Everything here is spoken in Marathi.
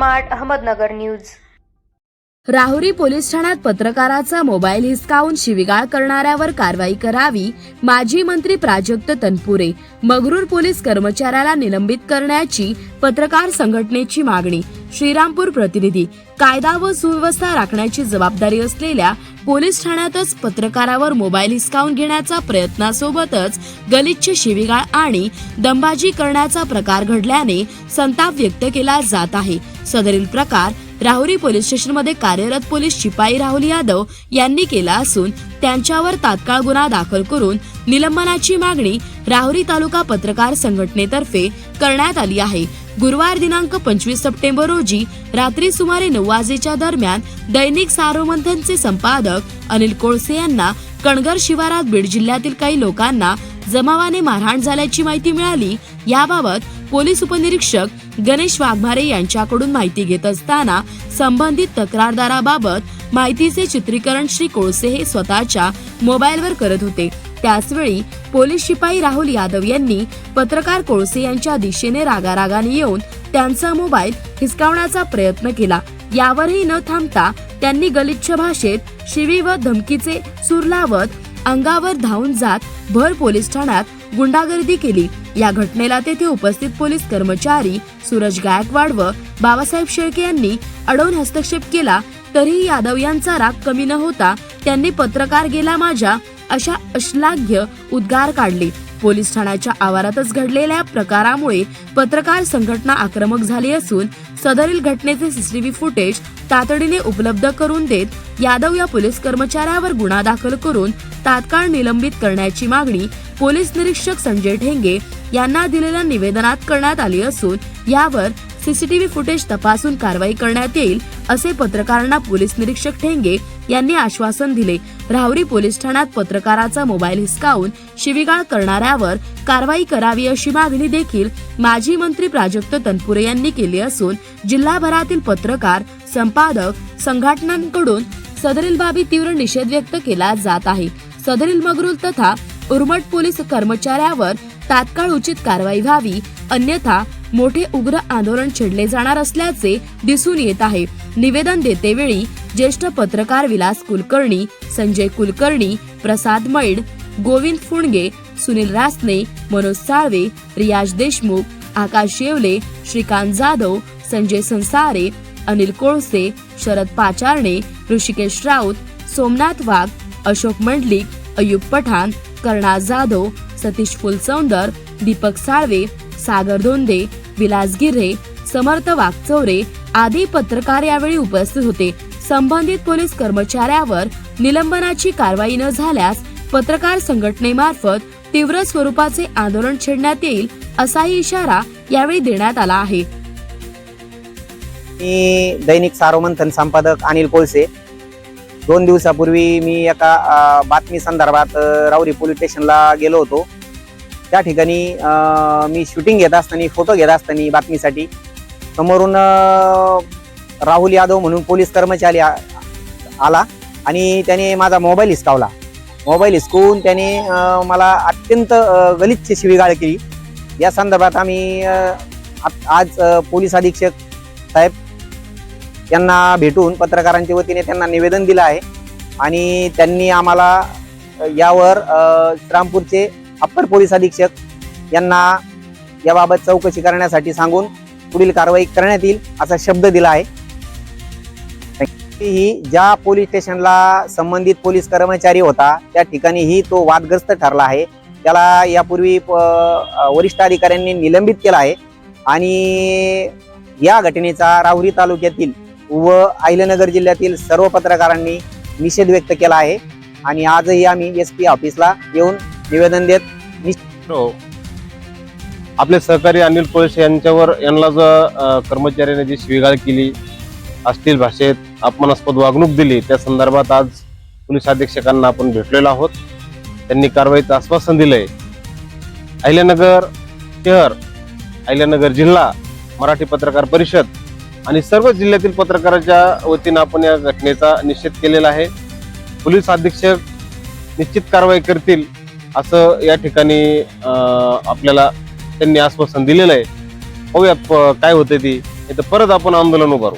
Smart Ahmednagar news. Rahuri police ठाण्यात पत्रकाराचा मोबाईल हिसकावून शिवीगाळ करणाऱ्यावर कारवाई करावी। माजी मंत्री प्राजक्त तनपुरे। मगरूर पोलीस कर्मचाऱ्याला निलंबित करण्याची पत्रकार संघटनेची मागणी। श्रीरामपूर प्रतिनिधी। कायदा व सुव्यवस्था राखण्याची जबाबदारी असलेल्या पोलीस ठाण्यातच पत्रकारावर मोबाईल हिसकावून घेण्याचा प्रयत्नासोबतच गलिच्छ शिवीगाळ आणि दंबाजी करण्याचा प्रकार घडल्याने संताप व्यक्त केला जात आहे। सदरील प्रकार राहुरी पोलीस स्टेशनमध्ये कार्यरत पोलीस शिपाई राहुल यादव यांनी केला असून त्यांच्यावर तात्काळ गुन्हा दाखल करून निलंबनाची मागणी राहुरी तालुका पत्रकार संघटनेतर्फे करण्यात आली आहे। गुरुवार दिनांक 25 सप्टेंबर रोजी रात्री सुमारे 9 वाजेच्या दरम्यान दैनिक सारोमंथनचे संपादक अनिल कोळसे यांना कणगर शिवारात बीड जिल्ह्यातील काही लोकांना जमावाने मारहाण झाल्याची माहिती मिळाली। याबाबत पोलीस उपनिरीक्षक गणेश वाघमारे यांच्याकडून माहिती घेत असताना संबंधित तक्रारदाराबाबत माहितीचे चित्रीकरण श्री कोळसे हे स्वतःच्या मोबाईलवर करत होते। त्याचवेळी पोलीस शिपाई राहुल यादव यांनी पत्रकार कोळसे यांच्या दिशेने रागारागाने येऊन त्यांचा मोबाईल हिसकावण्याचा प्रयत्न केला। यावरही न थांबता त्यांनी गलिच्छ भाषेत शिवी व धमकीचे सूर लावत अंगावर धावून जात भर पोलीस ठाण्यात गुंडागर्दी केली। या घटनेला तेथे उपस्थित पोलीस कर्मचारी सूरज गायकवाड व बाबासाहेब शेळके यांनी अडवून हस्तक्षेप केला। तरीही यादव यांचा राग कमी न होता त्यांनी पत्रकार गेला माझ्या अशा अश्लाघ्य उद्गार काढले। पोलीस ठाण्याच्या आवारातच घडलेल्या प्रकारामुळे पत्रकार संघटना आक्रमक झाली असून सदरील घटनेचे सीसीटीव्ही फुटेज तातडीने उपलब्ध करून देत यादव या पोलीस कर्मचाऱ्यावर गुन्हा दाखल करून तात्काळ निलंबित करण्याची मागणी पोलीस निरीक्षक संजय ढेंगे यांना दिलेल्या निवेदनात करण्यात आली असून यावर सीसीटीव्ही फुटेज तपासून कारवाई करण्यात येईल असे पत्रकारांना पोलीस निरीक्षक ढेंगे यांनी आश्वासन दिले। राहुरी पोलीस ठाण्यात पत्रकाराचा मोबाईल हिसकावून शिवीगाळ करणाऱ्यावर कारवाई करावी अशी मागणी देखील माजी मंत्री प्राजक्त तनपुरे यांनी केली असून जिल्हाभरातील पत्रकार संपादक संघटनांकडून सदरील बाबी तीव्र निषेध व्यक्त केला जात आहे। सदरील मगरूल तथा उर्मट पोलीस कर्मचाऱ्यावर तात्काळ उचित कारवाई व्हावी, अन्यथा मोठे उग्र आंदोलन छेडले जाणार असल्याचे दिसून येत आहे। निवेदन देतेवेळी ज्येष्ठ पत्रकार विलास कुलकर्णी, संजय कुलकर्णी, प्रसाद मैड, गोविंद फुणगे, सुनील रासने, मनोज साळवे, रियाज देशमुख, आकाश येवले, श्रीकांत जाधव, संजय संसारे, अनिल कोळसे, शरद पाचारणे, ऋषिकेश राऊत, सोमनाथ वाघ, अशोक मंडलिक, अय्यूब पठाण, कर्णा जाधव, सतीश फुलसौंदर, दीपक साळवे, सागर धोंडे, विलास गिर्हे, समर्थ वाघचौरे आदी पत्रकार यावेळी उपस्थित होते। संबंधित पोलीस कर्मचाऱ्यावर निलंबनाची कारवाई न झाल्यास पत्रकार संघटनेमार्फत तीव्र स्वरूपाचे आंदोलन छेडण्यात येईल असाही इशारा यावेळी देण्यात आला आहे। मी दैनिक सारोमंथन संपादक अनिल कोळसे। 2 दिवसापूर्वी मी एका बातमी संदर्भात राहुरी पोलीस स्टेशनला गेलो होतो। त्या ठिकाणी मी शूटिंग घेत असताना फोटो घेत असताना बातमीसाठी समोरून राहुल यादव म्हणून पोलीस कर्मचारी आला आणि त्याने माझा मोबाईल हिसकावला। मोबाईल हिसकून त्याने मला अत्यंत गलिच्छ शिवीगाळ केली। या संदर्भात आम्ही आज पोलीस अधीक्षक साहेब यांना भेटून पत्रकारांच्या वतीने त्यांना निवेदन दिलं आहे आणि त्यांनी आम्हाला यावर श्रीरामपूरचे अप्पर पोलीस अधीक्षक यांना याबाबत चौकशी करण्यासाठी सांगून पुढील कारवाई करण्यात येईल असा शब्द दिला आहे। ही ज्या पोलीस स्टेशनला संबंधित पोलीस कर्मचारी होता त्या ठिकाणीही तो वादग्रस्त ठरला आहे। त्याला यापूर्वी वरिष्ठ अधिकाऱ्यांनी निलंबित केला आहे आणि या घटनेचा राहुरी तालुक्यातील व अहिल्यानगर जिल्ह्यातील सर्व पत्रकारांनी निषेध व्यक्त केला आहे आणि आजही आम्ही SP ऑफिसला येऊन निवेदन देत आपले सहकारी अनिल कोळसे यांना जो कर्मचाऱ्याने जी शिवीगाळ केली, अश्लील भाषेत अपमानास्पद वागणूक दिली, त्या संदर्भात आज पोलीस अधीक्षकांना आपण भेटलेलो आहोत। त्यांनी कारवाईचं आश्वासन दिलंय। अहिल्यानगर शहर, अहिल्यानगर जिल्हा, मराठी पत्रकार परिषद आणि सर्व जिल्ह्यातील पत्रकारांच्या वतीनं आपण या घटनेचा निषेध केलेला आहे। पोलीस अधीक्षक निश्चित कारवाई करतील असं या ठिकाणी आपल्याला त्यांनी आश्वासन दिलेलं आहे। पाहूयात काय होते ती इथं परत आपण आंदोलन उभारू.